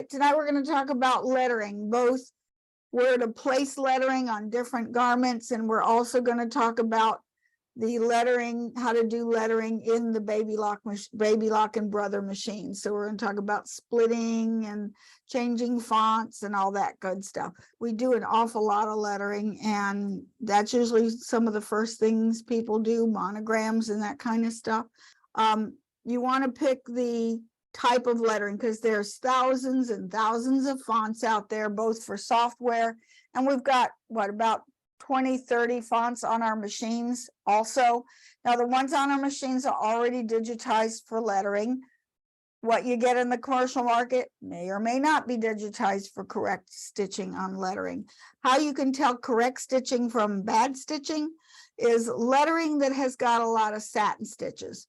tonight we're going to talk about lettering, both where to place lettering on different garments, and we're also going to talk about the lettering, how to do lettering in the Baby Lock and Brother machine. So we're going to talk about splitting and changing fonts and all that good stuff. We do an awful lot of lettering, and that's usually some of the first things people do, monograms and that kind of stuff. You want to pick the type of lettering because there's thousands and thousands of fonts out there, both for software, and we've got what, about 20-30 fonts on our machines also. Now the ones on our machines are already digitized for lettering. What you get in the commercial market may or may not be digitized for correct stitching on lettering. How you can tell correct stitching from bad stitching is lettering that has got a lot of satin stitches.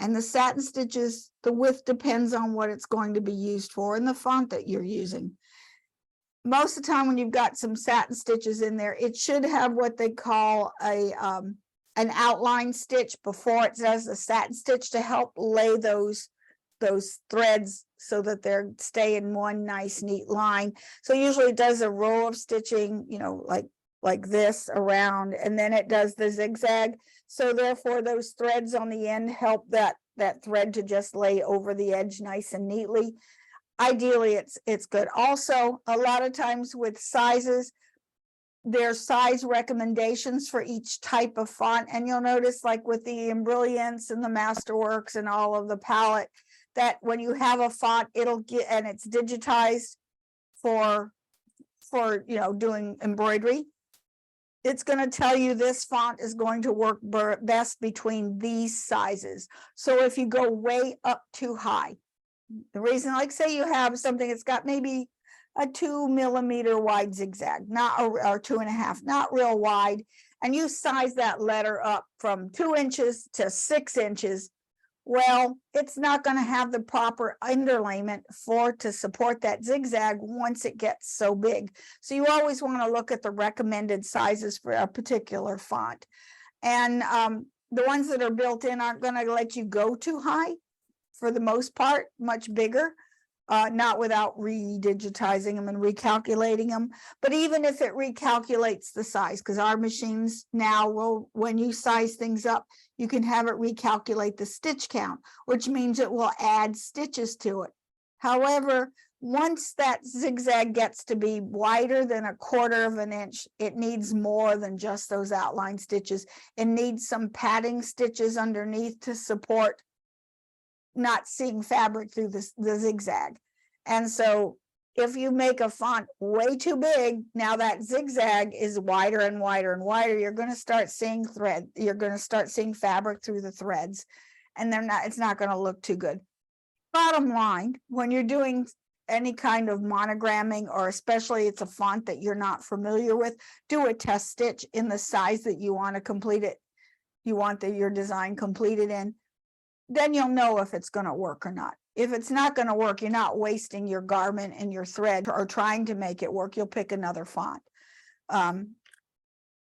And the satin stitches, the width depends on what it's going to be used for and the font that you're using. Most of the time when you've got some satin stitches in there, it should have what they call an outline stitch before it does the satin stitch to help lay those threads so that they're stay in one nice neat line. So usually it does a row of stitching, you know, like this around, and then it does the zigzag. So therefore those threads on the end help that thread to just lay over the edge nice and neatly. Ideally it's good. Also, a lot of times with sizes, there's size recommendations for each type of font, and you'll notice like with the Embrilliance and the Masterworks and all of the palette, that when you have a font, it'll get, and it's digitized for you know, doing embroidery, it's going to tell you this font is going to work best between these sizes. So if you go way up too high, the reason, like say you have something that's got maybe a 2 millimeter wide zigzag, not or 2.5, not real wide, and you size that letter up from 2 inches to 6 inches, well, it's not going to have the proper underlayment to support that zigzag once it gets so big. So you always want to look at the recommended sizes for a particular font. And the ones that are built in aren't going to let you go too high for the most part, much bigger. Not without redigitizing them and recalculating them. But even if it recalculates the size, because our machines now will, when you size things up, you can have it recalculate the stitch count, which means it will add stitches to it. However, once that zigzag gets to be wider than 1/4 of an inch, it needs more than just those outline stitches. It needs some padding stitches underneath to support not seeing fabric through the zigzag. And so if you make a font way too big, now that zigzag is wider and wider and wider, you're going to start seeing you're going to start seeing fabric through the threads, and it's not going to look too good. Bottom line, when you're doing any kind of monogramming, or especially it's a font that you're not familiar with, do a test stitch in the size that you want to complete it. You want your design completed in. Then you'll know if it's going to work or not. If it's not going to work, you're not wasting your garment and your thread or trying to make it work. You'll pick another font.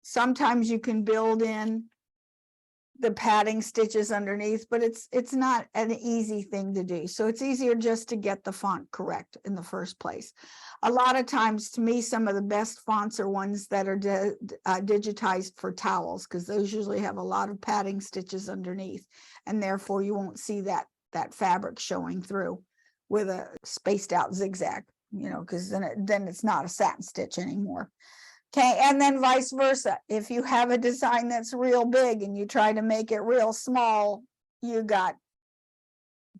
Sometimes you can build in the padding stitches underneath, but it's not an easy thing to do. So it's easier just to get the font correct in the first place. A lot of times, to me, some of the best fonts are ones that are digitized for towels, because those usually have a lot of padding stitches underneath, and therefore you won't see that fabric showing through with a spaced out zigzag, you know, because then it's not a satin stitch anymore. Okay, and then vice versa. If you have a design that's real big and you try to make it real small, you got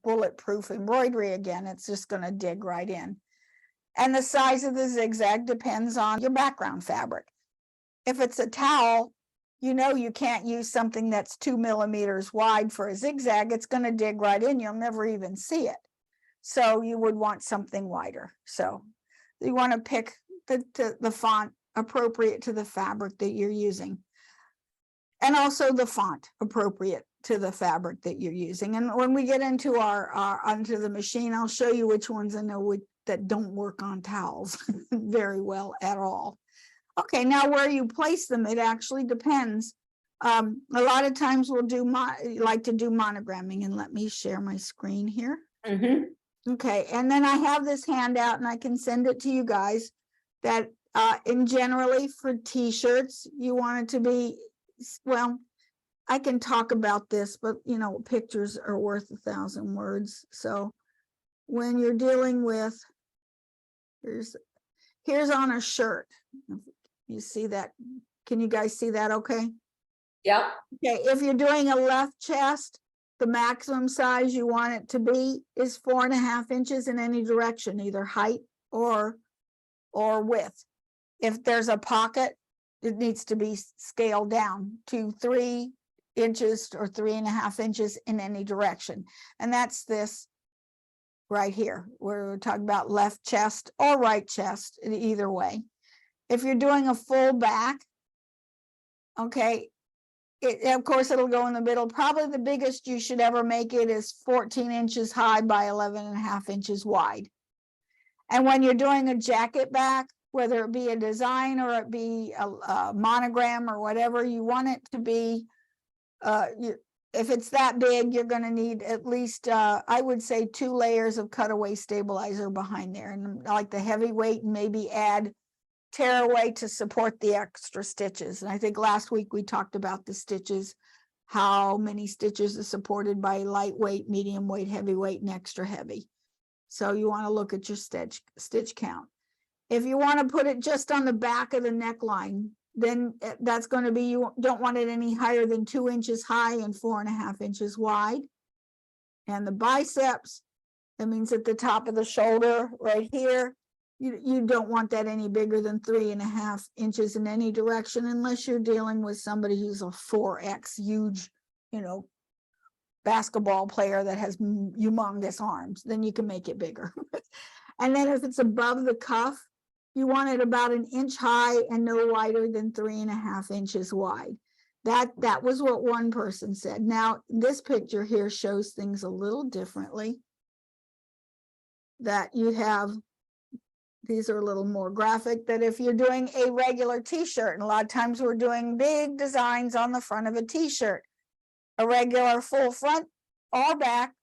bulletproof embroidery again. It's just going to dig right in. And the size of the zigzag depends on your background fabric. If it's a towel, you know you can't use something that's 2 millimeters wide for a zigzag. It's going to dig right in. You'll never even see it. So you would want something wider. So you want to pick the font appropriate to the fabric that you're using, and also the font appropriate to the fabric that you're using. And when we get into onto the machine, I'll show you which ones I know that don't work on towels very well at all. Okay, now where you place them, it actually depends. A lot of times we'll like to do monogramming, and let me share my screen here. Okay, and then I have this handout and I can send it to you guys that in generally for t-shirts, you want it to be, well, I can talk about this, but you know, pictures are worth 1,000 words. So when you're dealing with, here's on a shirt. You see that? Can you guys see that okay? Yeah. Okay, if you're doing a left chest, the maximum size you want it to be is 4.5 inches in any direction, either height or width. If there's a pocket, it needs to be scaled down to 3 inches or 3.5 inches in any direction. And that's this right here. We're talking about left chest or right chest, either way. If you're doing a full back, okay, of course it'll go in the middle. Probably the biggest you should ever make it is 14 inches high by 11.5 inches wide. And when you're doing a jacket back, whether it be a design or it be a monogram or whatever, you want it to be, if it's that big, you're going to need at least, I would say 2 layers of cutaway stabilizer behind there. And like the heavyweight, maybe add tearaway to support the extra stitches. And I think last week we talked about the stitches, how many stitches are supported by lightweight, medium weight, heavyweight, and extra heavy. So you want to look at your stitch count. If you want to put it just on the back of the neckline, then that's going to be, you don't want it any higher than 2 inches high and 4.5 inches wide. And the biceps, that means at the top of the shoulder right here, you don't want that any bigger than 3.5 inches in any direction, unless you're dealing with somebody who's a 4X huge, you know, basketball player that has humongous arms, then you can make it bigger. And then if it's above the cuff, you want it about 1 inch high and no wider than 3.5 inches wide. That was what one person said. Now, this picture here shows things a little differently. That you have, these are a little more graphic, that if you're doing a regular t-shirt, and a lot of times we're doing big designs on the front of a t-shirt, a regular full front or back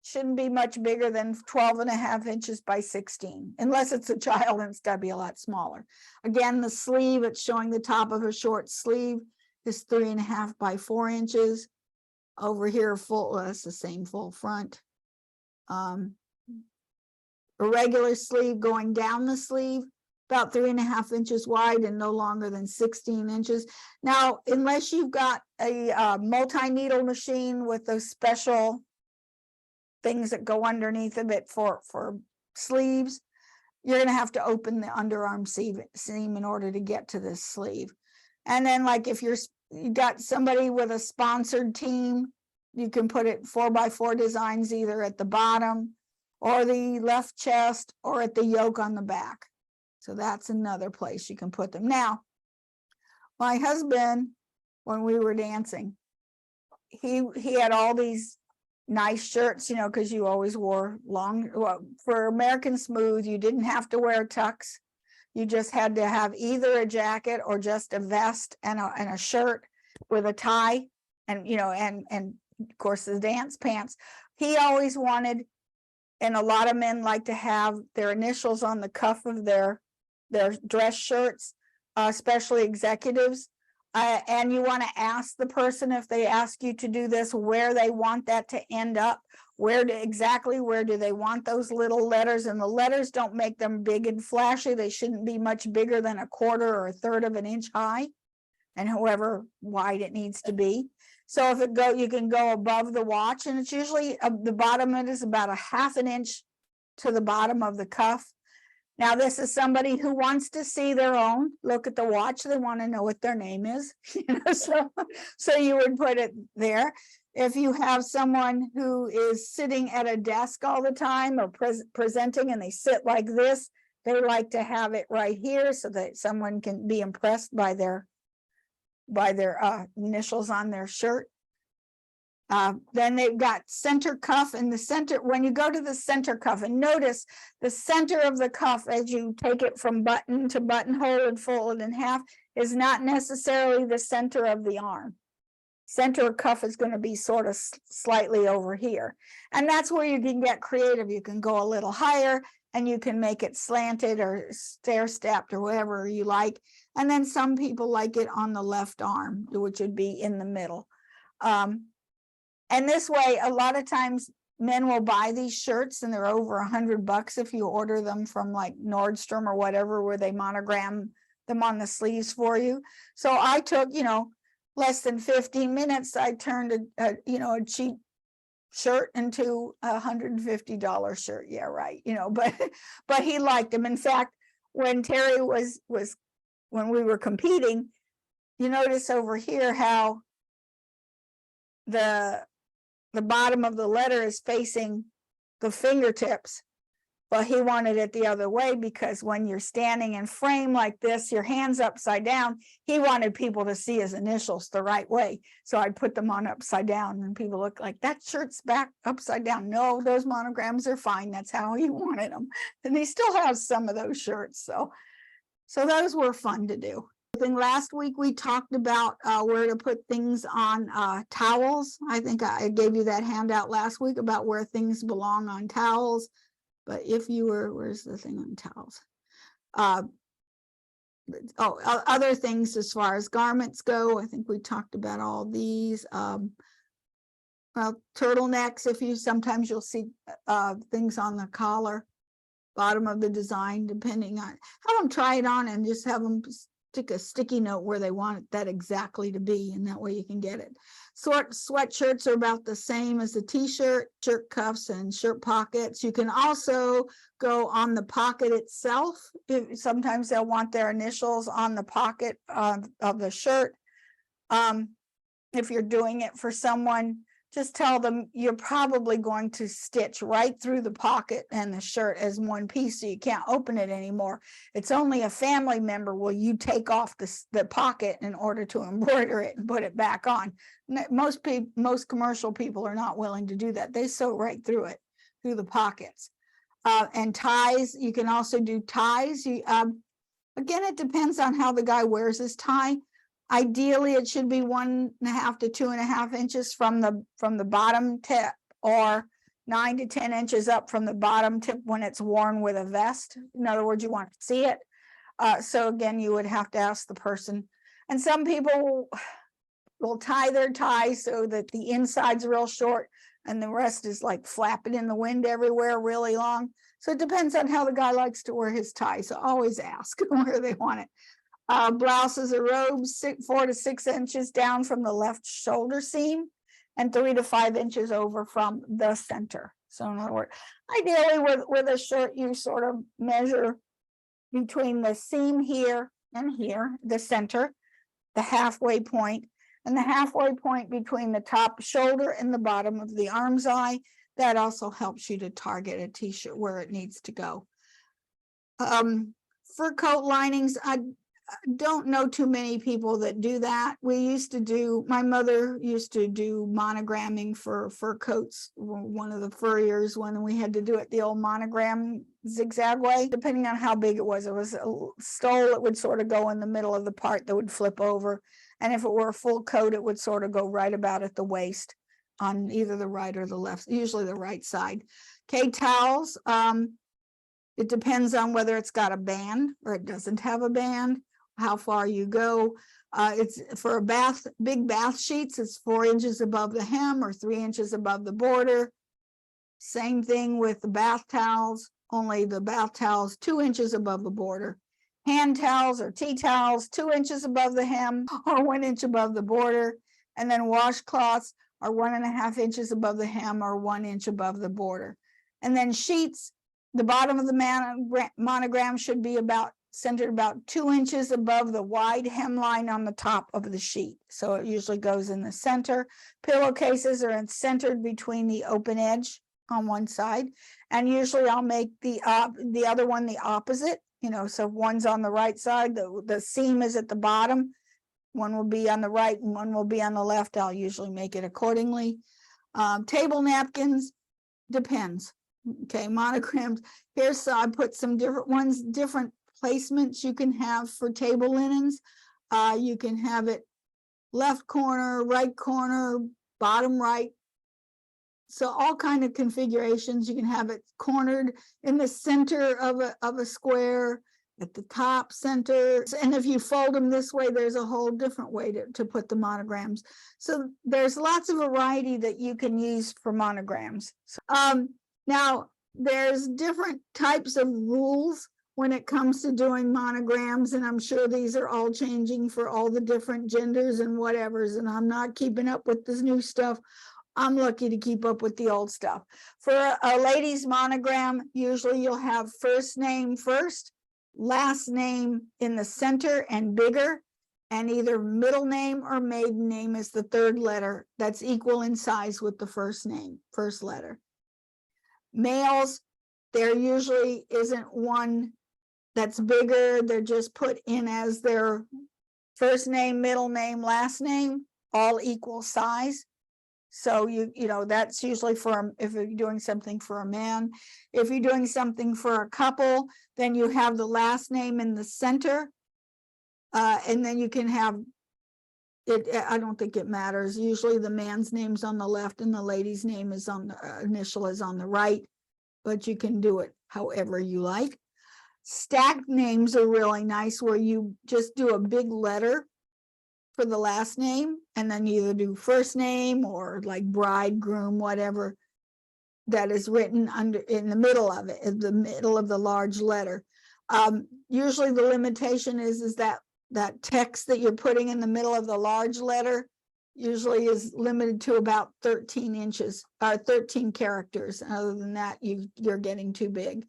shouldn't be much bigger than 12.5 inches by 16, unless it's a child, and it's got to be a lot smaller. Again, the sleeve, it's showing the top of a short sleeve is 3.5 by 4 inches. Over here, full, well, that's the same full front. A regular sleeve going down the sleeve, about 3.5 inches wide and no longer than 16 inches. Now, unless you've got a multi-needle machine with those special things that go underneath of it for sleeves, you're going to have to open the underarm seam in order to get to this sleeve. And then, like, if you got somebody with a sponsored team, you can put it 4x4 designs either at the bottom or the left chest or at the yoke on the back. So that's another place you can put them. Now, my husband, when we were dancing, he had all these nice shirts, you know, because you always wore long, well, for American Smooth, you didn't have to wear tux. You just had to have either a jacket or just a vest and a shirt with a tie, and, you know, and of course the dance pants. He always wanted, and a lot of men like to have their initials on the cuff of their dress shirts, especially executives. And you want to ask the person, if they ask you to do this, where they want that to end up, exactly where do they want those little letters. And the letters, don't make them big and flashy. They shouldn't be much bigger than 1/4 or 1/3 of an inch high, and however wide it needs to be. So if you can go above the watch, and it's usually the bottom of it is about 1/2 inch to the bottom of the cuff. Now, this is somebody who wants to see their own, look at the watch, they want to know what their name is, you know, so you would put it there. If you have someone who is sitting at a desk all the time or presenting, and they sit like this, they like to have it right here so that someone can be impressed by their initials on their shirt. Then they've got center cuff, and the center, when you go to the center cuff, and notice the center of the cuff as you take it from button to buttonhole and fold it in half is not necessarily the center of the arm. center cuff is going to be sort of slightly over here. And that's where you can get creative. You can go a little higher and you can make it slanted or stair-stepped or whatever you like. And then some people like it on the left arm, which would be in the middle. And this way, a lot of times men will buy these shirts and they're over $100 if you order them from like Nordstrom or whatever, where they monogram them on the sleeves for you. So I took, you know, less than 15 minutes, I turned a cheap shirt into $150 shirt. Yeah, right. You know, but he liked them. In fact, when Terry was when we were competing, you notice over here how the bottom of the letter is facing the fingertips, but he wanted it the other way, because when you're standing in frame like this, your hands upside down, he wanted people to see his initials the right way. So I put them on upside down and people look like, that shirt's back upside down. No, those monograms are fine. That's how he wanted them. And he still has some of those shirts. So those were fun to do. Then last week we talked about where to put things on towels. I think I gave you that handout last week about where things belong on towels. But if you were, where's the thing on towels? Other things as far as garments go, I think we talked about all these. Well, turtlenecks, sometimes you'll see things on the collar, bottom of the design, depending on, have them try it on and just have them stick a sticky note where they want that exactly to be, and that way you can get it. Sweatshirts are about the same as the t-shirt, shirt cuffs and shirt pockets. You can also go on the pocket itself. Sometimes they'll want their initials on the pocket of the shirt. If you're doing it for someone, just tell them you're probably going to stitch right through the pocket and the shirt as one piece, so you can't open it anymore. It's only a family member will you take off the pocket in order to embroider it and put it back on. Most commercial people are not willing to do that. They sew right through it, through the pockets. And ties, you can also do ties. Again, it depends on how the guy wears his tie. Ideally, it should be 1.5 to 2.5 inches from the bottom tip, or 9 to 10 inches up from the bottom tip when it's worn with a vest. In other words, you want to see it. So again, you would have to ask the person. And some people will tie their tie so that the inside's real short and the rest is like flapping in the wind everywhere really long. So it depends on how the guy likes to wear his tie. So always ask where they want it. Blouses or robes, 4 to 6 inches down from the left shoulder seam and 3 to 5 inches over from the center. So in other words, ideally with a shirt, you sort of measure between the seam here and here, the center, the halfway point, and the halfway point between the top shoulder and the bottom of the arm's eye. That also helps you to target a t-shirt where it needs to go. Fur coat linings, I don't know too many people that do that. My mother used to do monogramming for fur coats, one of the furriers, when we had to do it the old monogram zigzag way. Depending on how big it was a stole, it would sort of go in the middle of the part that would flip over. And if it were a full coat, it would sort of go right about at the waist on either the right or the left, usually the right side. Okay, towels. It depends on whether it's got a band or it doesn't have a band, how far you go. It's for big bath sheets, it's 4 inches above the hem or 3 inches above the border. Same thing with the bath towels, only the bath towels 2 inches above the border. Hand towels or tea towels, 2 inches above the hem or 1 inch above the border. And then washcloths are 1.5 inches above the hem or 1 inch above the border. And then sheets, the bottom of the monogram should be centered about 2 inches above the wide hemline on the top of the sheet. So it usually goes in the center. Pillowcases are centered between the open edge on one side. And usually I'll make the other one the opposite, so one's on the right side, the seam is at the bottom. One will be on the right and one will be on the left. I'll usually make it accordingly. Table napkins, depends. Okay, monograms. Here's, I put some different ones, different placements you can have for table linens. You can have it left corner, right corner, bottom right. So all kind of configurations. You can have it cornered in the center of a square, at the top center. And if you fold them this way, there's a whole different way to put the monograms. So there's lots of variety that you can use for monograms. Now, there's different types of rules when it comes to doing monograms, and I'm sure these are all changing for all the different genders and whatevers, and I'm not keeping up with this new stuff. I'm lucky to keep up with the old stuff. For a lady's monogram, usually you'll have first name first, last name in the center and bigger, and either middle name or maiden name is the third letter that's equal in size with the first name, first letter. Males, there usually isn't one that's bigger. They're just put in as their first name, middle name, last name, all equal size. So you know, that's usually for if you're doing something for a man. If you're doing something for a couple, then you have the last name in the center. And then you can have it. I don't think it matters. Usually the man's name's on the left and the lady's name is on the initial is on the right, but you can do it however you like. Stacked names are really nice, where you just do a big letter for the last name, and then you either do first name or like bride, groom, whatever that is written under in the middle of it, in the middle of the large letter. Usually the limitation is that text that you're putting in the middle of the large letter usually is limited to about 13 inches or 13 characters. Other than that, you're getting too big.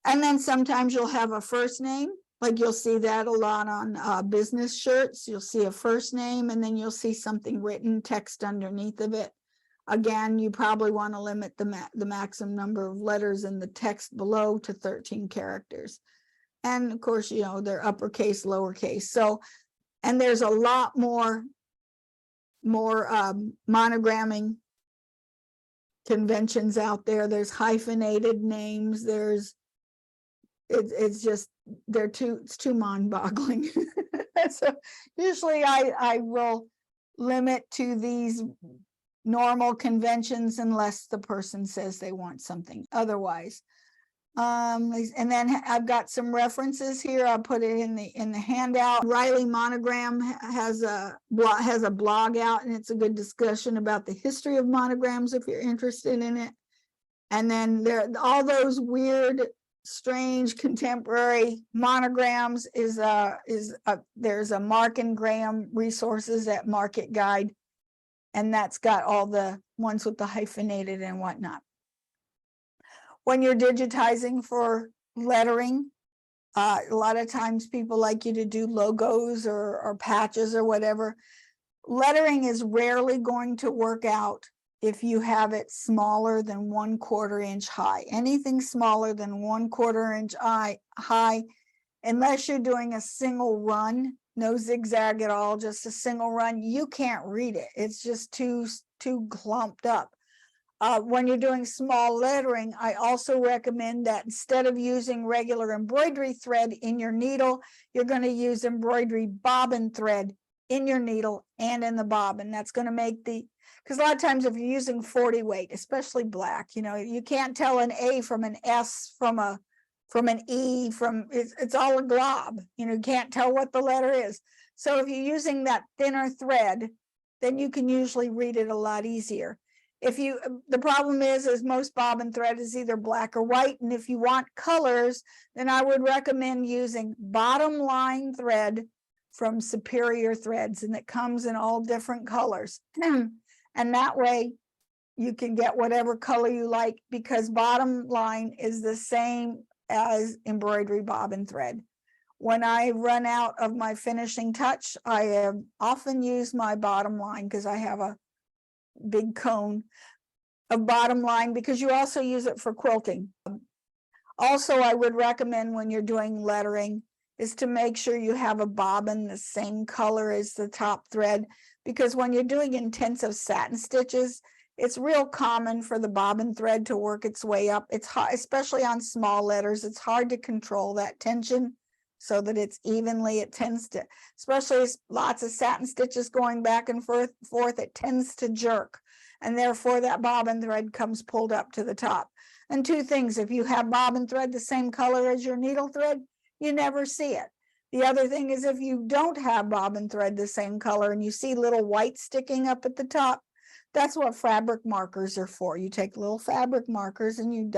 And then sometimes you'll have a first name, like you'll see that a lot on business shirts. You'll see a first name, and then you'll see something written, text underneath of it. Again, you probably want to limit the maximum number of letters in the text below to 13 characters. And of course, you know, they're uppercase, lowercase. So, and there's a lot more monogramming conventions out there. There's hyphenated names. It's just it's too mind-boggling. So usually I will limit to these normal conventions unless the person says they want something otherwise. And then I've got some references here. I'll put it in the handout. Riley Monogram has a blog out, and it's a good discussion about the history of monograms if you're interested in it. And then there all those weird, strange contemporary monograms there's a Mark and Graham resources at Market Guide, and that's got all the ones with the hyphenated and whatnot. When you're digitizing for lettering, a lot of times people like you to do logos or patches or whatever. Lettering is rarely going to work out if you have it smaller than 1/4 inch high. Anything smaller than 1/4 inch high, unless you're doing a single run, no zigzag at all, just a single run, you can't read it. It's just too clumped up. When you're doing small lettering, I also recommend that instead of using regular embroidery thread in your needle, you're going to use embroidery bobbin thread in your needle and in the bobbin. That's going to make because a lot of times if you're using 40 weight, especially black, you know, you can't tell an A from an S from an E, it's all a glob, you know, you can't tell what the letter is. So if you're using that thinner thread, then you can usually read it a lot easier. The problem is most bobbin thread is either black or white, and if you want colors, then I would recommend using bottom line thread from Superior Threads, and it comes in all different colors. And that way you can get whatever color you like, because bottom line is the same as embroidery bobbin thread. When I run out of my finishing touch, I have often used my bottom line, because I have a big cone of bottom line, because you also use it for quilting. Also, I would recommend when you're doing lettering is to make sure you have a bobbin the same color as the top thread, because when you're doing intensive satin stitches, it's real common for the bobbin thread to work its way up. It's hard, especially on small letters. It's hard to control that tension. so that it's evenly, it tends to, especially lots of satin stitches going back and forth, it tends to jerk. And therefore that bobbin thread comes pulled up to the top. And two things, if you have bobbin thread the same color as your needle thread, you never see it. The other thing is if you don't have bobbin thread the same color and you see little white sticking up at the top, that's what fabric markers are for. You take little fabric markers and you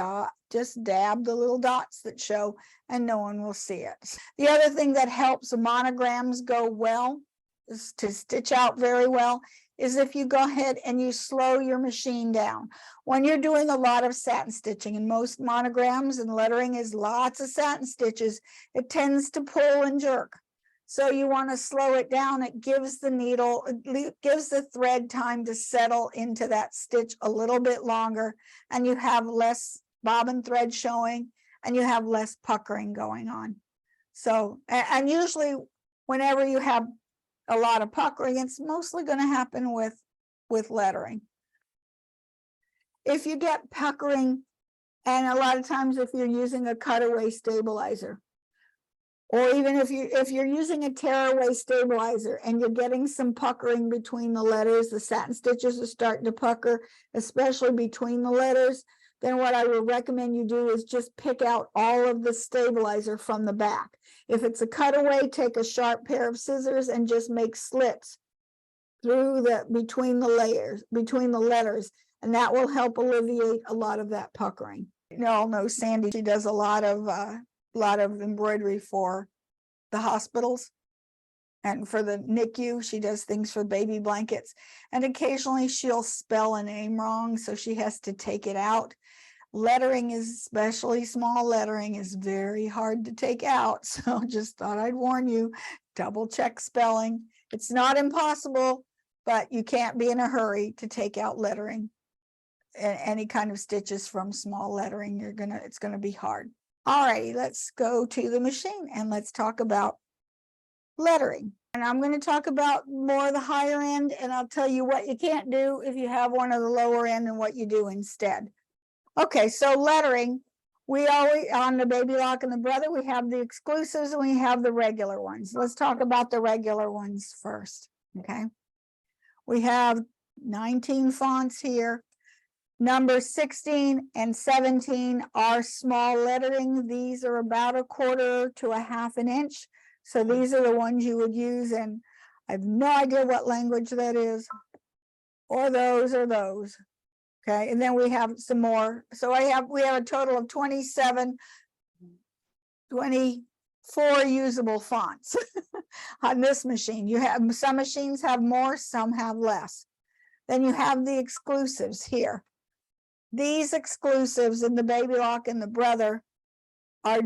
just dab the little dots that show, and no one will see it. The other thing that helps monograms go well, is to stitch out very well, is if you go ahead and you slow your machine down. When you're doing a lot of satin stitching, and most monograms and lettering is lots of satin stitches, it tends to pull and jerk. So you want to slow it down. It gives the needle, it gives the thread time to settle into that stitch a little bit longer, and you have less bobbin thread showing, and you have less puckering going on. So, and usually whenever you have a lot of puckering, it's mostly going to happen with lettering. If you get puckering, and a lot of times if you're using a cutaway stabilizer, or even if you're using a tearaway stabilizer and you're getting some puckering between the letters, the satin stitches are starting to pucker, especially between the letters, then what I would recommend you do is just pick out all of the stabilizer from the back. If it's a cutaway, take a sharp pair of scissors and just make slits through between the layers, between the letters, and that will help alleviate a lot of that puckering. You all know Sandy, she does a lot of embroidery for the hospitals and for the NICU. She does things for baby blankets, and occasionally she'll spell a name wrong, so she has to take it out. Lettering is, especially small lettering, is very hard to take out. So just thought I'd warn you, double check spelling. It's not impossible, but you can't be in a hurry to take out lettering. Any kind of stitches from small lettering, it's gonna be hard. All righty, let's go to the machine and let's talk about lettering. And I'm going to talk about more the higher end, and I'll tell you what you can't do if you have one of the lower end and what you do instead. Okay, so lettering, we always, on the Baby Lock and the Brother, we have the exclusives and we have the regular ones. Let's talk about the regular ones first, okay? We have 19 fonts here. Number 16 and 17 are small lettering. These are about 1/4 to 1/2 inch. So these are the ones you would use, and I have no idea what language that is, or those or those. Okay, and then we have some more. So we have a total of 24 usable fonts on this machine. You have some machines have more, some have less. Then you have the exclusives here. These exclusives in the Baby Lock and the Brother are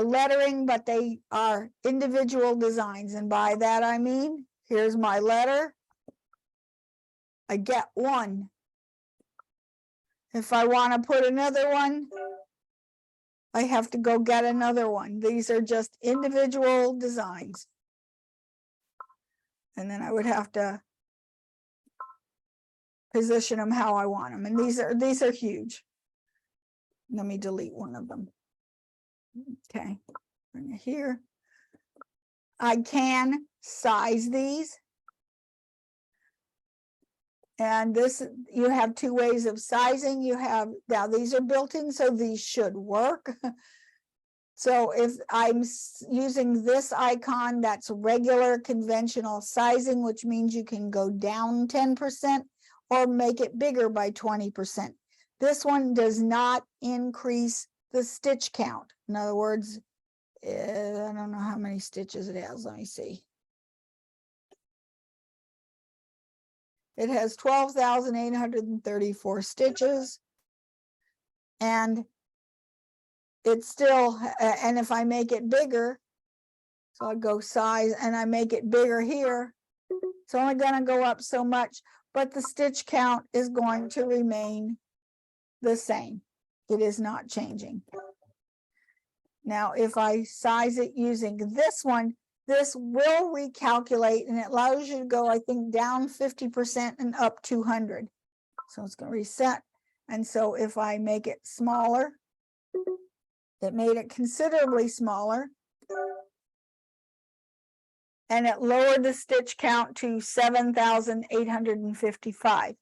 lettering, but they are individual designs. And by that I mean, here's my letter. I get one. If I want to put another one, I have to go get another one. These are just individual designs. And then I would have to position them how I want them. And these are huge. Let me delete one of them. Okay, bring it here. I can size these. And this, you have two ways of sizing. You have, now these are built in, so these should work. So if I'm using this icon, that's regular conventional sizing, which means you can go down 10% or make it bigger by 20%. This one does not increase the stitch count. In other words, I don't know how many stitches it has. Let me see. It has 12,834 stitches. And it's still, and if I make it bigger, so I go size and I make it bigger here, it's only going to go up so much, but the stitch count is going to remain the same. It is not changing. Now, if I size it using this one, this will recalculate, and it allows you to go, I think, down 50% and up 200. So it's going to reset. And so if I make it smaller, it made it considerably smaller. and it lowered the stitch count to 7,855.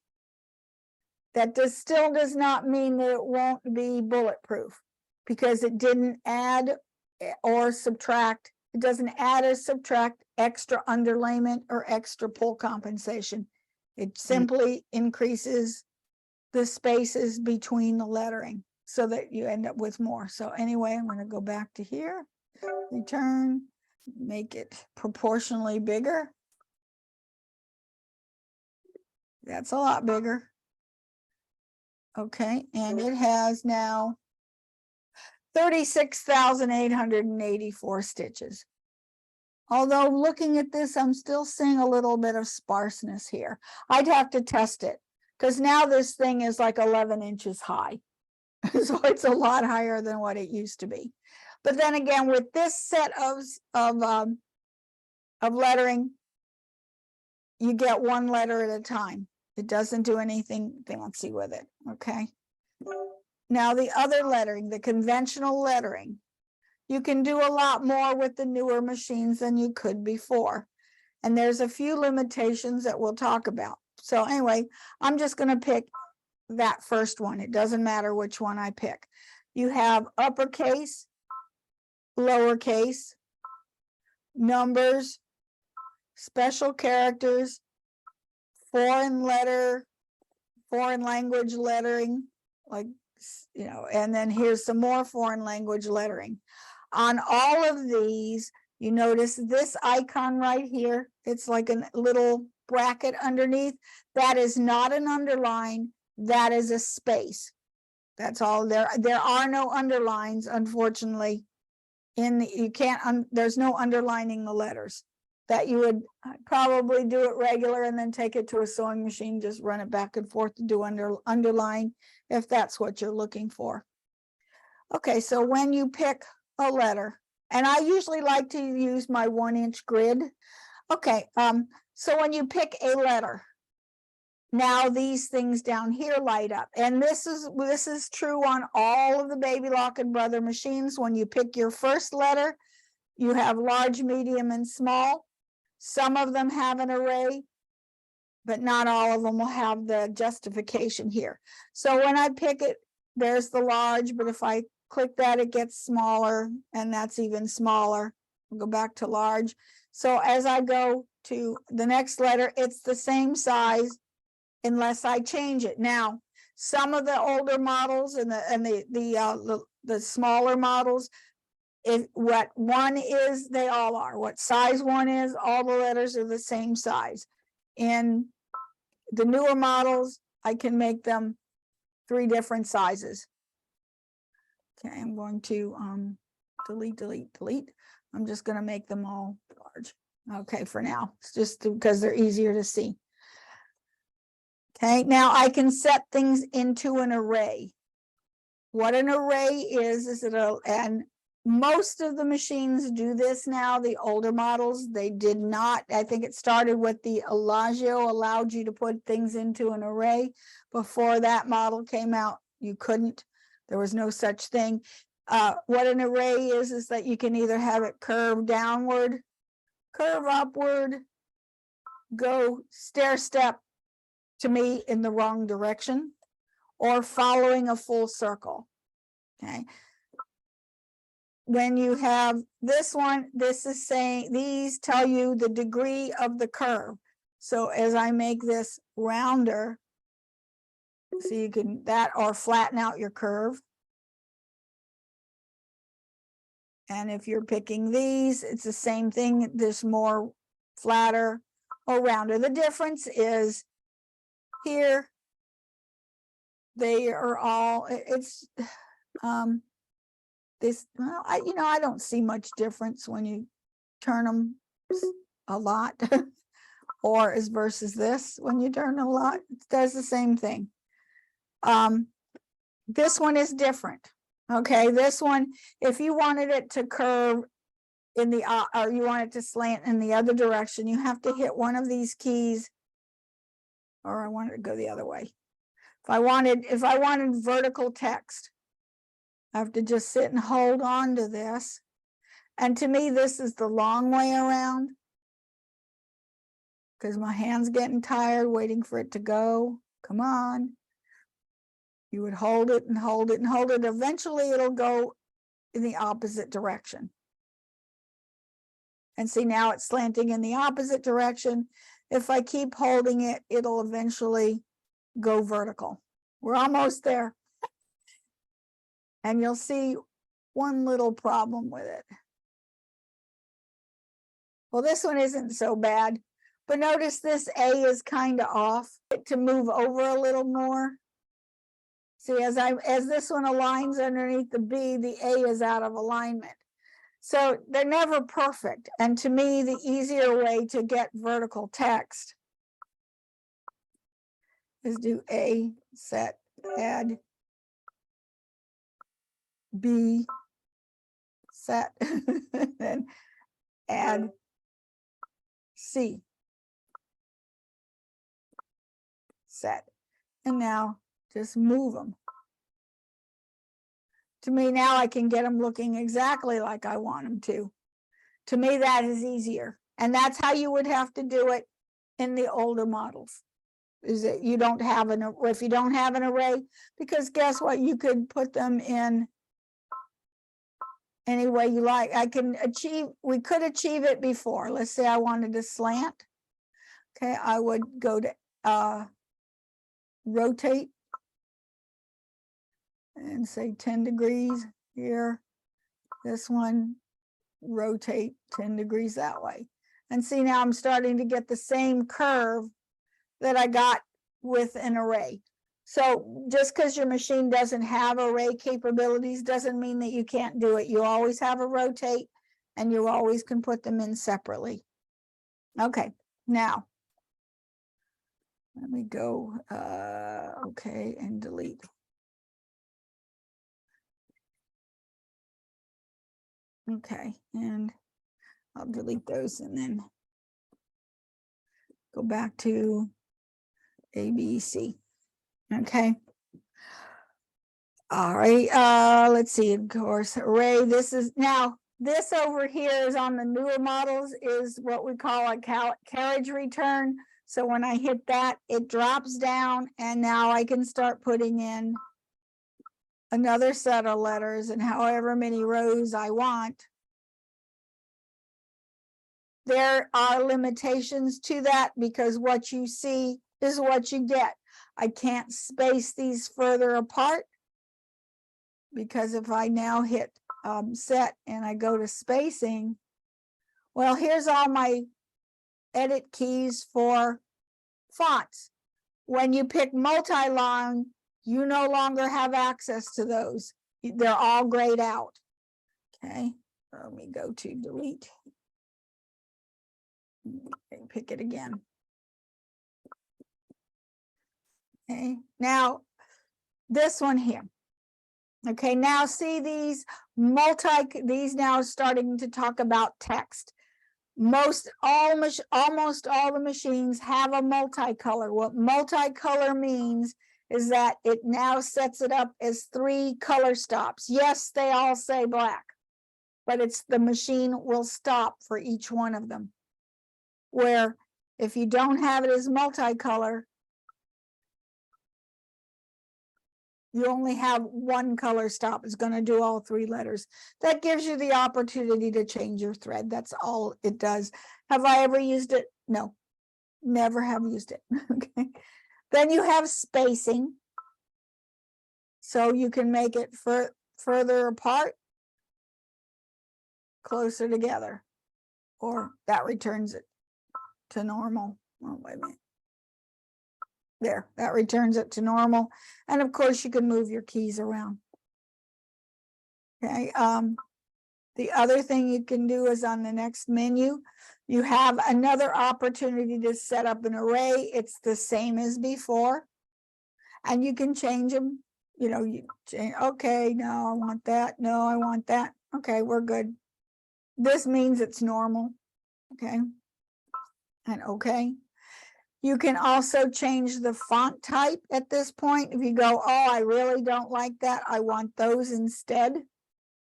That still does not mean that it won't be bulletproof, because it didn't add or subtract. It doesn't add or subtract extra underlayment or extra pull compensation. It simply increases the spaces between the lettering so that you end up with more. So anyway, I'm going to go back to here, return, make it proportionally bigger. That's a lot bigger. Okay, and it has now 36,884 stitches. Although looking at this, I'm still seeing a little bit of sparseness here. I'd have to test it, because now this thing is like 11 inches high. So it's a lot higher than what it used to be. But then again, with this set of lettering, you get one letter at a time. It doesn't do anything fancy with it, okay? Now the other lettering, the conventional lettering, you can do a lot more with the newer machines than you could before. And there's a few limitations that we'll talk about. So anyway, I'm just going to pick that first one. It doesn't matter which one I pick. You have uppercase, lowercase, numbers, special characters, foreign language lettering, like, you know, and then here's some more foreign language lettering. On all of these, you notice this icon right here. It's like a little bracket underneath. That is not an underline. That is a space. That's all. There are no underlines, unfortunately. You can't. There's no underlining the letters. That you would probably do it regular and then take it to a sewing machine, just run it back and forth to do underline if that's what you're looking for. Okay, so when you pick a letter, and I usually like to use my 1-inch grid. Okay, so when you pick a letter, now these things down here light up, and this is true on all of the Baby Lock and Brother machines. When you pick your first letter, you have large, medium, and small. Some of them have an array, but not all of them will have the justification here. So when I pick it, there's the large, but if I click that, it gets smaller, and that's even smaller. I'll go back to large. So as I go to the next letter, it's the same size unless I change it. Now, some of the older models and the smaller models, what one is, they all are. What size one is, all the letters are the same size. In the newer models, I can make them 3 different sizes. Okay, I'm going to delete. I'm just going to make them all large. Okay, for now, it's just because they're easier to see. Okay, now I can set things into an array. What an array is and most of the machines do this now. The older models, they did not. I think it started with the Elagio, allowed you to put things into an array. Before that model came out, you couldn't. There was no such thing. What an array is that you can either have it curve downward, curve upward, go stair step, to me, in the wrong direction, or following a full circle. Okay. When you have this one, this is saying, these tell you the degree of the curve. So as I make this rounder, so you can that or flatten out your curve. And if you're picking these, it's the same thing. There's more flatter or rounder. The difference is here, they are all, it's this, well, I don't see much difference when you turn them a lot or as versus this, when you turn a lot, it does the same thing. This one is different. Okay, this one, if you wanted it to curve in the or you want it to slant in the other direction, you have to hit one of these keys, or I want it to go the other way. If I wanted vertical text, I have to just sit and hold on to this. And to me, this is the long way around. because my hand's getting tired waiting for it to go. Come on. You would hold it and hold it and hold it. Eventually it'll go in the opposite direction. And see, now it's slanting in the opposite direction. If I keep holding it, it'll eventually go vertical. We're almost there. And you'll see one little problem with it. Well, this one isn't so bad, but notice this A is kind of off. To move over a little more. See, as this one aligns underneath the B, the A is out of alignment. So they're never perfect. And to me, the easier way to get vertical text is do A, set, add, B, set, then add C, set. And now just move them. To me, now I can get them looking exactly like I want them to. To me, that is easier. And that's how you would have to do it in the older models. Is that you don't have if you don't have an array, because guess what? You could put them in any way you like. We could achieve it before. Let's say I wanted to slant. Okay, I would go to rotate and say 10 degrees here. This one, rotate 10 degrees that way. And see, now I'm starting to get the same curve that I got with an array. So just because your machine doesn't have array capabilities doesn't mean that you can't do it. You always have a rotate, and you always can put them in separately. Okay, now let me go, okay, and delete. Okay, and I'll delete those and then go back to A, B, C. Okay. All right, let's see, of course, array. This over here is on the newer models is what we call a carriage return. So when I hit that, it drops down, and now I can start putting in another set of letters and however many rows I want. There are limitations to that because what you see is what you get. I can't space these further apart because if I now hit set and I go to spacing, well, here's all my edit keys for fonts. When you pick multi-line, you no longer have access to those. They're all grayed out. Okay, let me go to delete. Okay, pick it again. Okay, now this one here. Okay, now see these now starting to talk about text. Almost all the machines have a multicolor. What multicolor means is that it now sets it up as 3 color stops. Yes, they all say black, but the machine will stop for each one of them. Where if you don't have it as multicolor, you only have 1 color stop. It's going to do all 3 letters. That gives you the opportunity to change your thread. That's all it does. Have I ever used it? No, never have used it. Okay. Then you have spacing. So you can make it further apart, closer together, or that returns it to normal. Oh, wait a minute. There, that returns it to normal. And of course you can move your keys around. Okay, the other thing you can do is on the next menu, you have another opportunity to set up an array. It's the same as before. And you can change them. You know, you change, okay, no, I want that. No, I want that. Okay, we're good. This means it's normal. Okay. And okay. You can also change the font type at this point. If you go, oh, I really don't like that, I want those instead.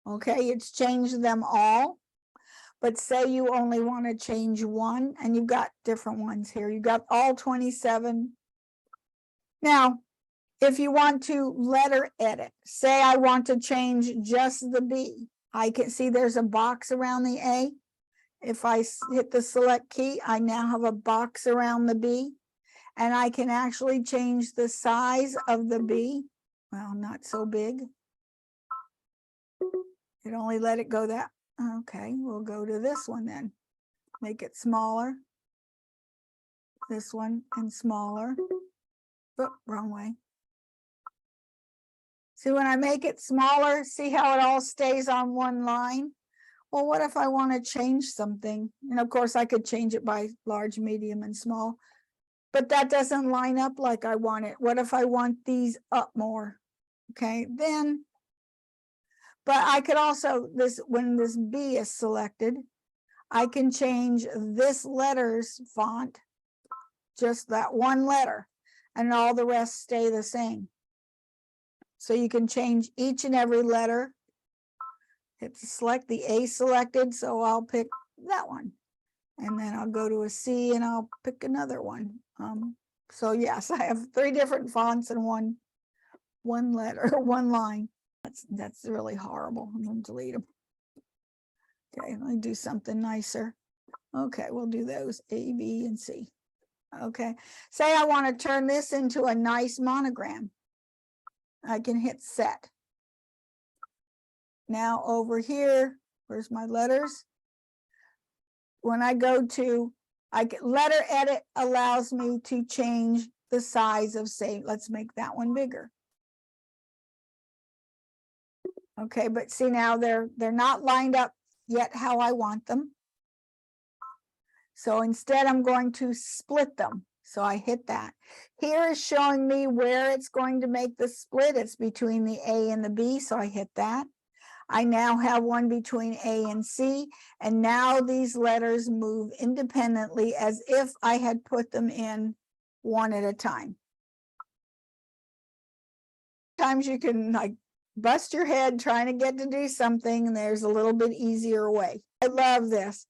Okay, it's changed them all. but say you only want to change one, and you've got different ones here. You've got all 27. Now, if you want to letter edit, say I want to change just the B, I can see there's a box around the A. If I hit the select key, I now have a box around the B, and I can actually change the size of the B. Well, not so big. It only let it go that. Okay, we'll go to this one then. Make it smaller. This one and smaller. Oh, wrong way. See, when I make it smaller, see how it all stays on one line? Well, what if I want to change something? And of course, I could change it by large, medium, and small, but that doesn't line up like I want it. What if I want these up more? Okay, then, but I could also, when this B is selected, I can change this letter's font, just that one letter, and all the rest stay the same. So you can change each and every letter. Hit select the A selected, so I'll pick that one. And then I'll go to a C and I'll pick another one. So yes, I have 3 different fonts and one letter, one line. That's really horrible. I'm going to delete them. Okay, let me do something nicer. Okay, we'll do those A, B, and C. Okay, say I want to turn this into a nice monogram. I can hit set. Now over here, where's my letters? When I go to, letter edit allows me to change the size of, say, let's make that one bigger. Okay, but see now they're not lined up yet how I want them. So instead I'm going to split them. So I hit that. Here is showing me where it's going to make the split. It's between the A and the B, so I hit that. I now have one between A and C, and now these letters move independently as if I had put them in one at a time. Sometimes you can like bust your head trying to get to do something, and there's a little bit easier way. I love this.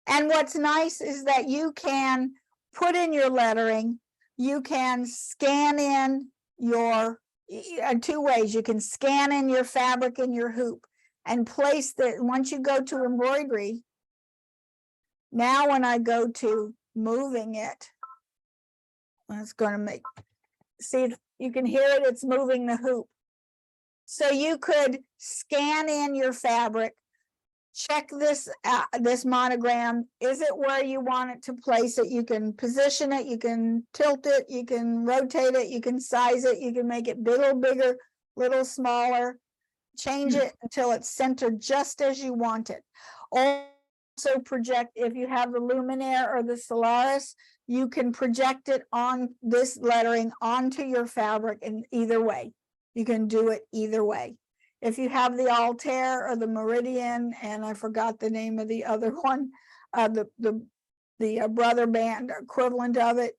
And what's nice is that you can put in your lettering, you can scan in your, 2 ways. You can scan in your fabric and your hoop and place the, once you go to embroidery, now when I go to moving it, it's going to make, see, you can hear it, it's moving the hoop. So you could scan in your fabric, check this this monogram. Is it where you want it to place it? You can position it, you can tilt it, you can rotate it, you can size it, you can make it little bigger, little smaller, change it until it's centered just as you want it. Also project, if you have the Luminaire or the Solaris, you can project it on this lettering onto your fabric in either way. You can do it either way. If you have the Altair or the Meridian, and I forgot the name of the other one, the brother band equivalent of it,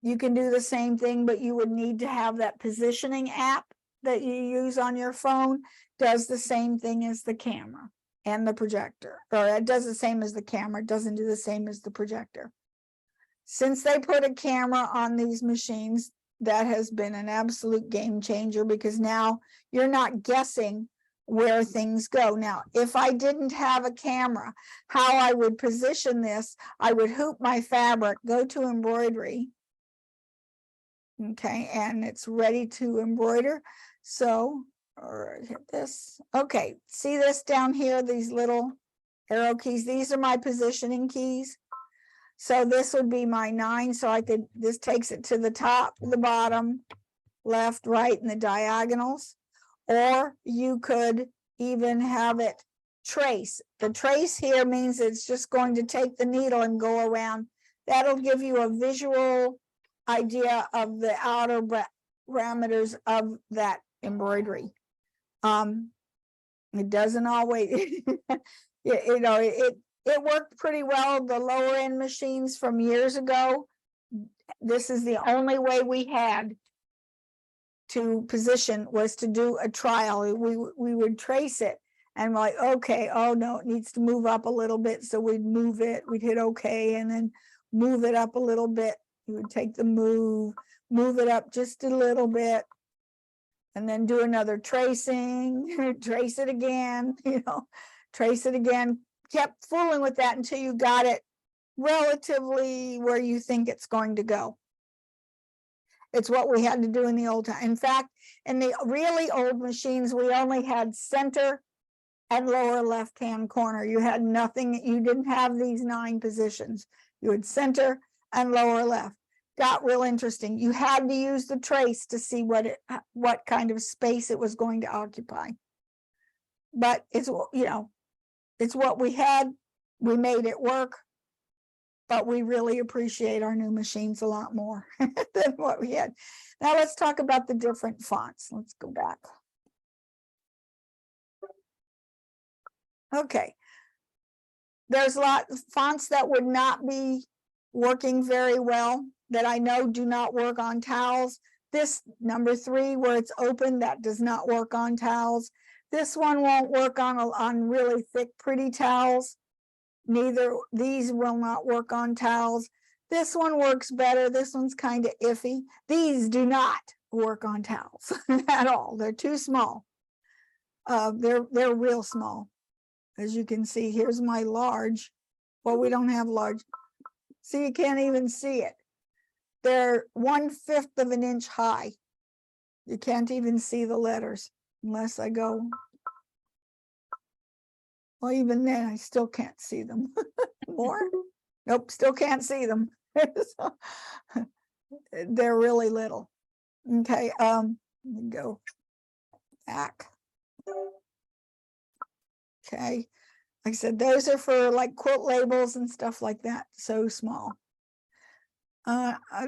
you can do the same thing, but you would need to have that positioning app that you use on your phone. Does the same thing as the camera and the projector, or it does the same as the camera, it doesn't do the same as the projector. Since they put a camera on these machines, that has been an absolute game changer, because now you're not guessing where things go. Now, if I didn't have a camera, how I would position this, I would hoop my fabric, go to embroidery. Okay, and it's ready to embroider. So, or hit this. Okay, see this down here, these little arrow keys, these are my positioning keys. So this would be my 9. So I could, this takes it to the top, the bottom, left, right, and the diagonals. Or you could even have it trace. The trace here means it's just going to take the needle and go around. That'll give you a visual idea of the outer parameters of that embroidery. It doesn't always, it worked pretty well. The lower end machines from years ago, this is the only way we had to position, was to do a trial. We would trace it, And we're like, okay, oh no, it needs to move up a little bit. So we'd move it, we'd hit okay, and then move it up a little bit. You would take the move it up just a little bit, and then do another tracing, trace it again, trace it again. Kept fooling with that until you got it relatively where you think it's going to go. It's what we had to do in the old time. In fact, in the really old machines, we only had center and lower left-hand corner. You had nothing, you didn't have these 9 positions. You had center and lower left. Got real interesting. You had to use the trace to see what kind of space it was going to occupy. But it's, it's what we had. We made it work. But we really appreciate our new machines a lot more than what we had. Now let's talk about the different fonts. Let's go back. Okay. There's a lot of fonts that would not be working very well that I know do not work on towels. This number 3, where it's open, that does not work on towels. This one won't work on really thick, pretty towels. Neither these will not work on towels. This one works better. This one's kind of iffy. These do not work on towels at all. They're too small. They're real small. As you can see, here's my large. Well, we don't have large. See, you can't even see it. They're 1/5 of an inch high. You can't even see the letters unless I go. Well, even then, I still can't see them. More? Nope, still can't see them. So, they're really little. Okay, let me go back. Okay, like I said, those are for like quilt labels and stuff like that. So small.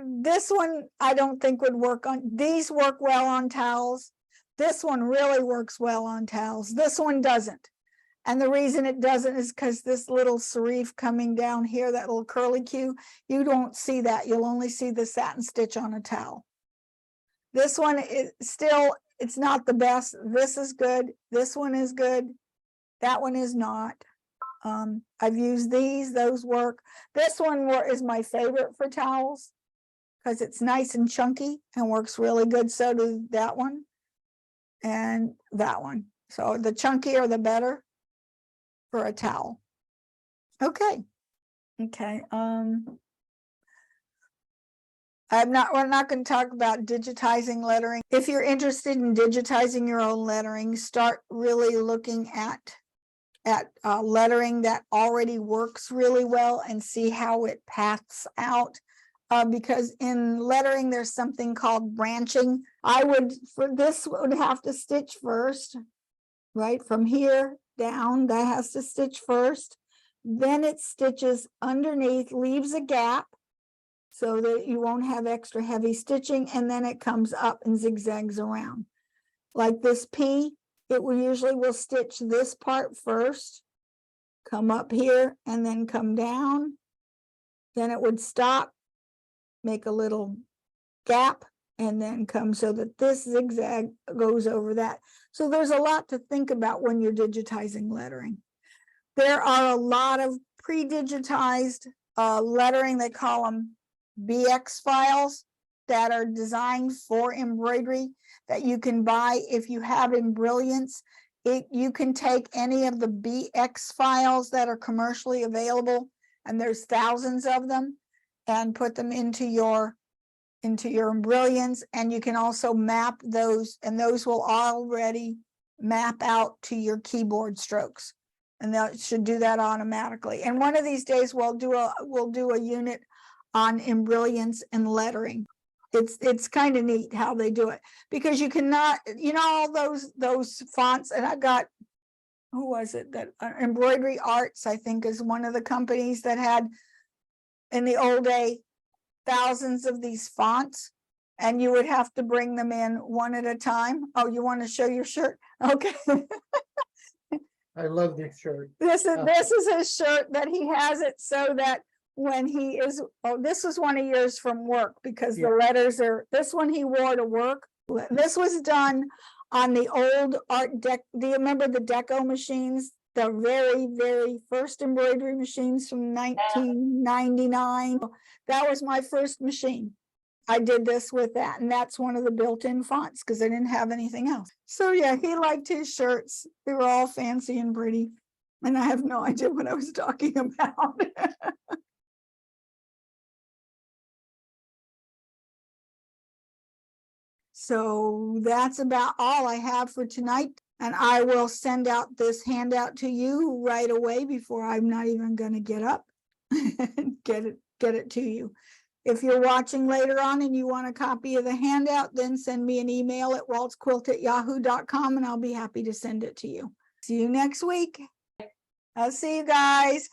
This one I don't think would work on. These work well on towels. This one really works well on towels. This one doesn't. And the reason it doesn't is because this little serif coming down here, that little curly Q, you don't see that. You'll only see the satin stitch on a towel. This one is still, it's not the best. This is good. This one is good. That one is not. I've used these, those work. This one is my favorite for towels because it's nice and chunky and works really good. So does that one and that one. So the chunkier, the better for a towel. Okay. We're not going to talk about digitizing lettering. If you're interested in digitizing your own lettering, start really looking at lettering that already works really well and see how it paths out. Because in lettering, there's something called branching. For this would have to stitch first, right? From here down, that has to stitch first. Then it stitches underneath, leaves a gap so that you won't have extra heavy stitching, and then it comes up and zigzags around. Like this P, it will stitch this part first, come up here, and then come down. Then it would stop, make a little gap, and then come so that this zigzag goes over that. So there's a lot to think about when you're digitizing lettering. There are a lot of pre-digitized lettering, they call them BX files, that are designed for embroidery that you can buy if you have Embrilliance. You can take any of the BX files that are commercially available, and there's thousands of them, and put them into your Embrilliance, and you can also map those, and those will already map out to your keyboard strokes, and that should do that automatically. And one of these days we'll do a unit on Embrilliance and lettering. It's kind of neat how they do it, because you cannot, all those fonts, and I got, who was it that Embroidery Arts, I think, is one of the companies that had in the old day thousands of these fonts, and you would have to bring them in one at a time. Oh, you want to show your shirt? Okay. I love this shirt. This is his shirt, that he has it so that when he is, this was one of yours from work, because the letters are, this one he wore to work. This was done on the old art deck. Do you remember the deco machines? The very, very first embroidery machines from 1999. That was my first machine. I did this with that, and that's one of the built-in fonts because I didn't have anything else. So yeah, he liked his shirts. They were all fancy and pretty, and I have no idea what I was talking about. So that's about all I have for tonight. And I will send out this handout to you right away before I'm not even going to get up and get it to you. If you're watching later on and you want a copy of the handout, then send me an email at waltzquilt@yahoo.com and I'll be happy to send it to you. See you next week. I'll see you guys.